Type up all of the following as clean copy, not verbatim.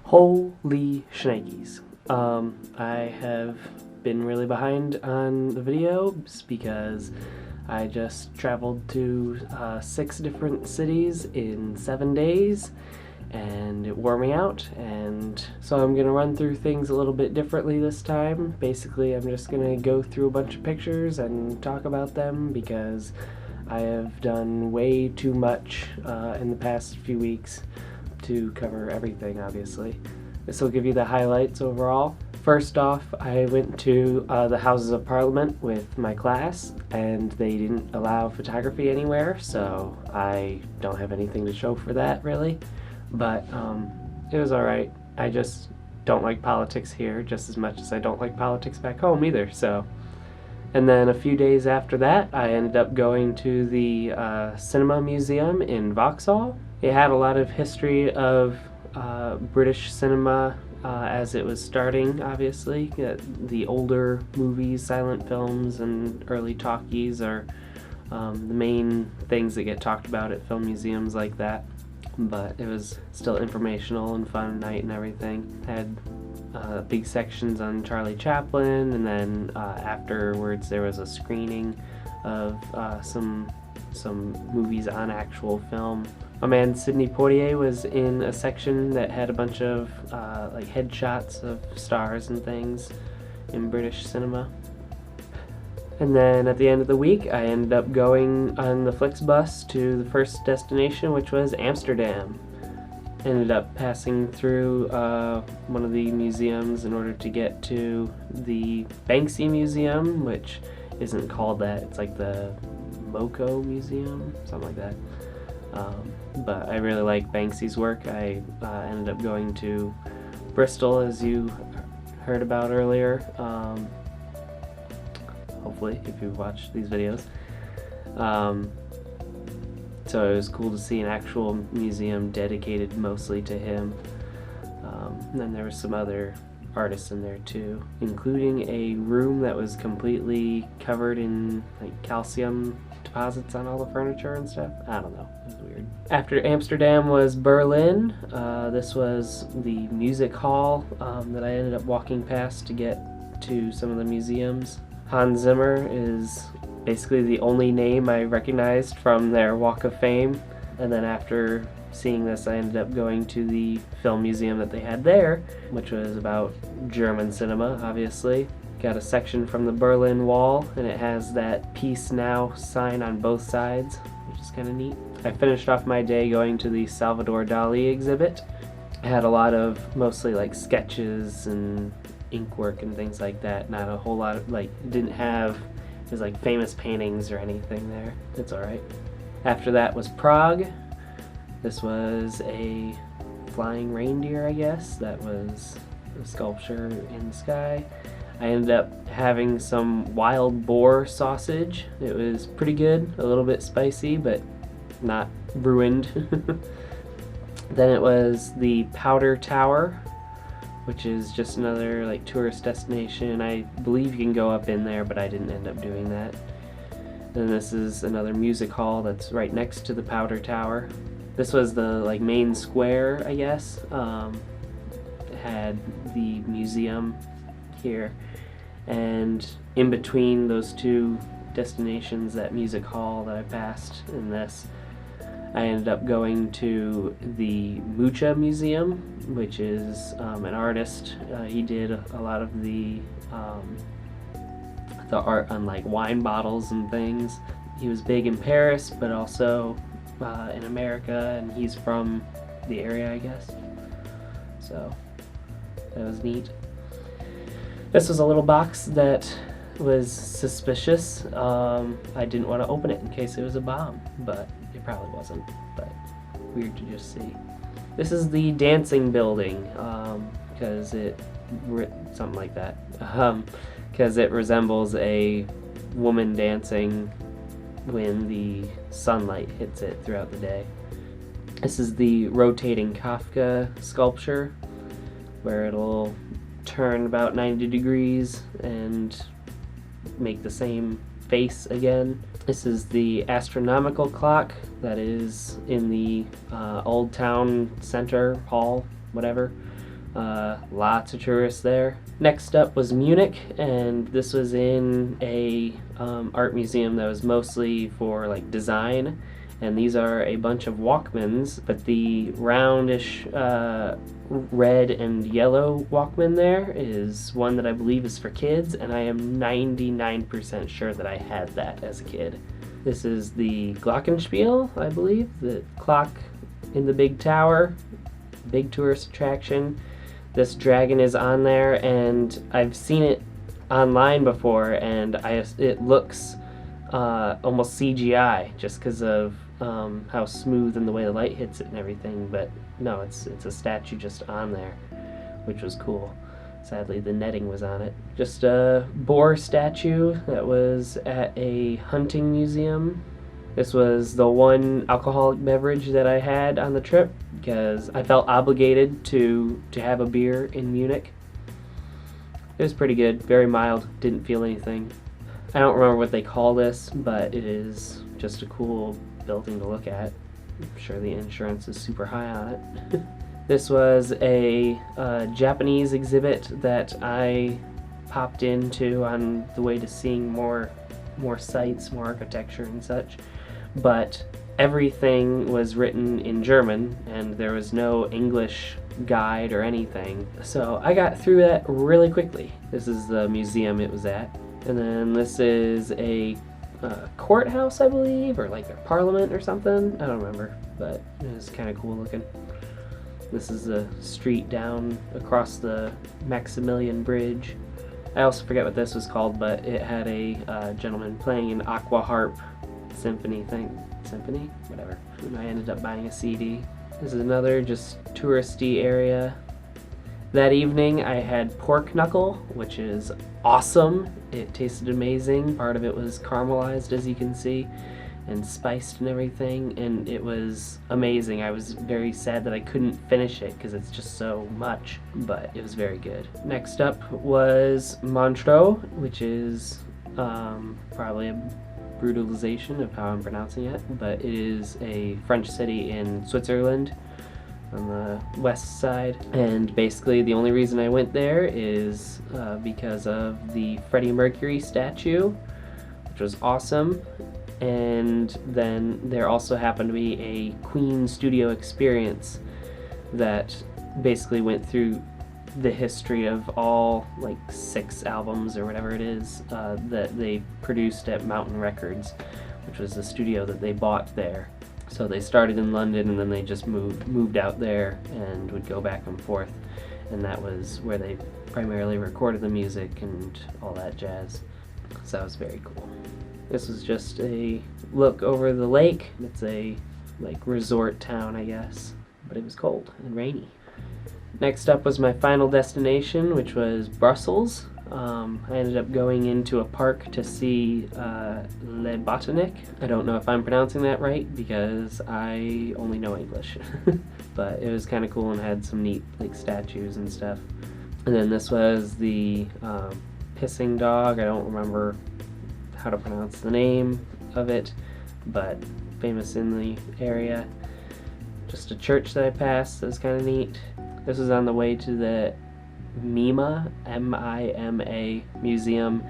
Holy shnikes. I have been really behind on the videos because I just traveled to 6 different cities in 7 days and it wore me out, and so I'm gonna run through things a little bit differently this time. Basically, I'm just gonna go through a bunch of pictures and talk about them because I have done way too much in the past few weeks to cover everything, obviously. This will give you the highlights overall. First off, I went to the Houses of Parliament with my class, and they didn't allow photography anywhere, so I don't have anything to show for that, really. But it was alright. I just don't like politics here just as much as I don't like politics back home either, so. And then a few days after that, I ended up going to the Cinema Museum in Vauxhall. It had a lot of history of British cinema as it was starting, obviously. The older movies, silent films, and early talkies are the main things that get talked about at film museums like that. But it was still informational and fun night and everything. Had big sections on Charlie Chaplin, and then afterwards there was a screening of some movies on actual film. My man Sidney Poitier was in a section that had a bunch of like headshots of stars and things in British cinema. And then at the end of the week, I ended up going on the Flixbus to the first destination, which was Amsterdam. Ended up passing through one of the museums in order to get to the Banksy Museum, which isn't called that. It's like the Moco Museum, something like that. But I really like Banksy's work. I ended up going to Bristol, as you heard about earlier. Hopefully, if you watch these videos. So it was cool to see an actual museum dedicated mostly to him. And then there were some other artists in there too, including a room that was completely covered in like calcium deposits on all the furniture and stuff. I don't know, it was weird. After Amsterdam was Berlin. This was the music hall that I ended up walking past to get to some of the museums. Hans Zimmer is basically the only name I recognized from their Walk of Fame, and then after seeing this I ended up going to the film museum that they had there, which was about German cinema, obviously. Got a section from the Berlin Wall, and it has that Peace Now sign on both sides, which is kind of neat. I finished off my day going to the Salvador Dali exhibit. I had a lot of mostly like sketches and ink work and things like that. Not a whole lot of, like, didn't have his like famous paintings or anything there. It's alright. After that was Prague. This was a flying reindeer, I guess. That was a sculpture in the sky. I ended up having some wild boar sausage. It was pretty good, a little bit spicy, but not ruined. Then it was the Powder Tower, which is just another like tourist destination. I believe you can go up in there, but I didn't end up doing that. And this is another music hall that's right next to the Powder Tower. This was the like main square, I guess. It had the museum here, and in between those two destinations, that music hall that I passed in this, I ended up going to the Mucha Museum, which is an artist. He did a lot of the art on like wine bottles and things. He was big in Paris, but also in America, and he's from the area, I guess. So that was neat. This was a little box that was suspicious. I didn't want to open it in case it was a bomb, but it probably wasn't, but weird to just see. This is the dancing building, because something like that, because it resembles a woman dancing when the sunlight hits it throughout the day. This is the rotating Kafka sculpture, where it'll turn about 90 degrees and make the same face again. This is the astronomical clock that is in the Old Town Center Hall, whatever. Lots of tourists there. Next up was Munich, and this was in a art museum that was mostly for like design. And these are a bunch of Walkmans, but the roundish red and yellow Walkman there is one that I believe is for kids, and I am 99% sure that I had that as a kid. This is the Glockenspiel, I believe, the clock in the big tower, big tourist attraction. This dragon is on there, and I've seen it online before, and it looks almost CGI just because of how smooth and the way the light hits it and everything, but no, it's a statue just on there, which was cool. Sadly, the netting was on it. Just a boar statue that was at a hunting museum. This was the one alcoholic beverage that I had on the trip because I felt obligated to have a beer in Munich. It was pretty good, very mild, didn't feel anything. I don't remember what they call this, but it is just a cool building to look at. I'm sure the insurance is super high on it. This was a Japanese exhibit that I popped into on the way to seeing more sites, more architecture and such, but everything was written in German and there was no English guide or anything, so I got through that really quickly. This is the museum it was at, and then this is a courthouse, I believe, or like a parliament or something. I don't remember, but it was kind of cool looking. This is the street down across the Maximilian Bridge. I also forget what this was called, but it had a gentleman playing an aqua harp symphony thing. Symphony? Whatever. And I ended up buying a CD. This is another just touristy area. That evening I had pork knuckle, which is awesome. It tasted amazing. Part of it was caramelized, as you can see, and spiced and everything, and it was amazing. I was very sad that I couldn't finish it because it's just so much, but it was very good. Next up was Montreux, which is probably a brutalization of how I'm pronouncing it, but it is a French city in Switzerland on the west side, and basically the only reason I went there is because of the Freddie Mercury statue, which was awesome. And then there also happened to be a Queen studio experience that basically went through the history of all like 6 albums or whatever it is that they produced at Mountain Records, which was the studio that they bought there. So they started in London and then they just moved out there and would go back and forth, and that was where they primarily recorded the music and all that jazz. So that was very cool. This was just a look over the lake. It's a like resort town, I guess, but it was cold and rainy. Next up was my final destination, which was Brussels. I ended up going into a park to see Le Botanique. I don't know if I'm pronouncing that right because I only know English, but it was kind of cool and had some neat like statues and stuff. And then this was the pissing dog. I don't remember how to pronounce the name of it, but famous in the area. Just a church that I passed that was kind of neat. This was on the way to the MIMA, M-I-M-A museum,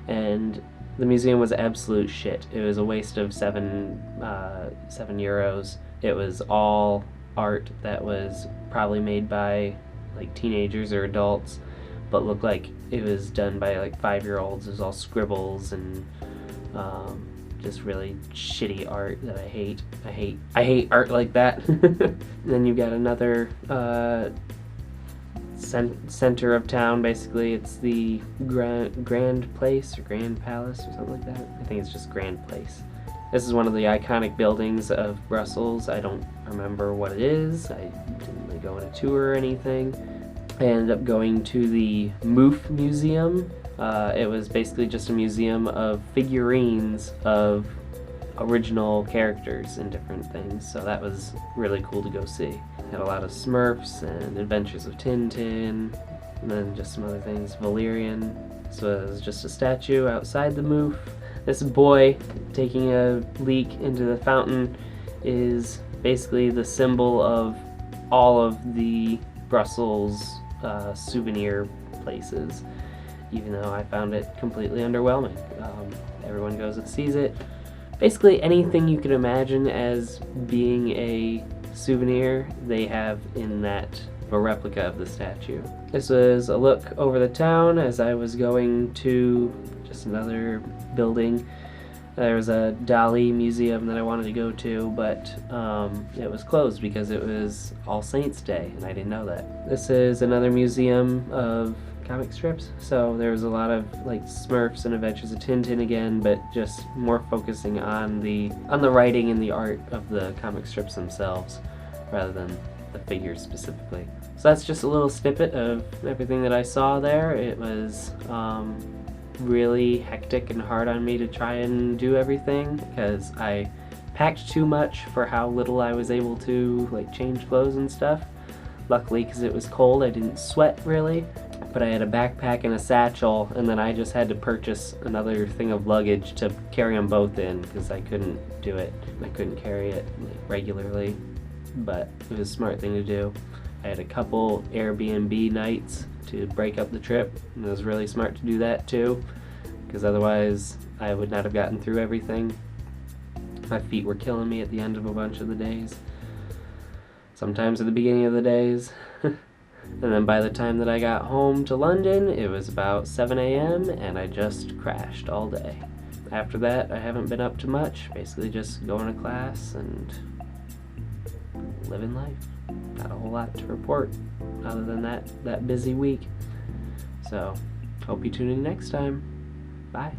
and the museum was absolute shit. It was a waste of €7. It was all art that was probably made by like teenagers or adults, but looked like it was done by like 5-year-olds. It was all scribbles and just really shitty art that I hate. I hate art like that. Then you've got another center of town, basically. It's the Grand Place or Grand Palace or something like that. I think it's just Grand Place. This is one of the iconic buildings of Brussels. I don't remember what it is. I didn't really go on a tour or anything. I ended up going to the Moof Museum. It was basically just a museum of figurines of original characters and different things, so that was really cool to go see. Had a lot of Smurfs and Adventures of Tintin, and then just some other things. Valerian. This was just a statue outside the Moof. This boy taking a leak into the fountain is basically the symbol of all of the Brussels souvenir places, even though I found it completely underwhelming. Everyone goes and sees it. Basically anything you could imagine as being a souvenir, they have in that a replica of the statue. This was a look over the town as I was going to just another building. There was a Dali museum that I wanted to go to, but it was closed because it was All Saints Day, and I didn't know that. This is another museum of comic strips, so there was a lot of like Smurfs and Adventures of Tintin again, but just more focusing on the writing and the art of the comic strips themselves, rather than the figures specifically. So that's just a little snippet of everything that I saw there. It was really hectic and hard on me to try and do everything because I packed too much for how little I was able to like change clothes and stuff. Luckily, because it was cold, I didn't sweat really, but I had a backpack and a satchel, and then I just had to purchase another thing of luggage to carry them both in because I couldn't do it. I couldn't carry it regularly, but it was a smart thing to do. I had a couple Airbnb nights to break up the trip, and it was really smart to do that too, because otherwise I would not have gotten through everything. My feet were killing me at the end of a bunch of the days, sometimes at the beginning of the days. And then by the time that I got home to London, it was about 7 a.m. and I just crashed all day. After that, I haven't been up to much, basically just going to class and living life. Not a whole lot to report other than that busy week. So, hope you tune in next time. Bye.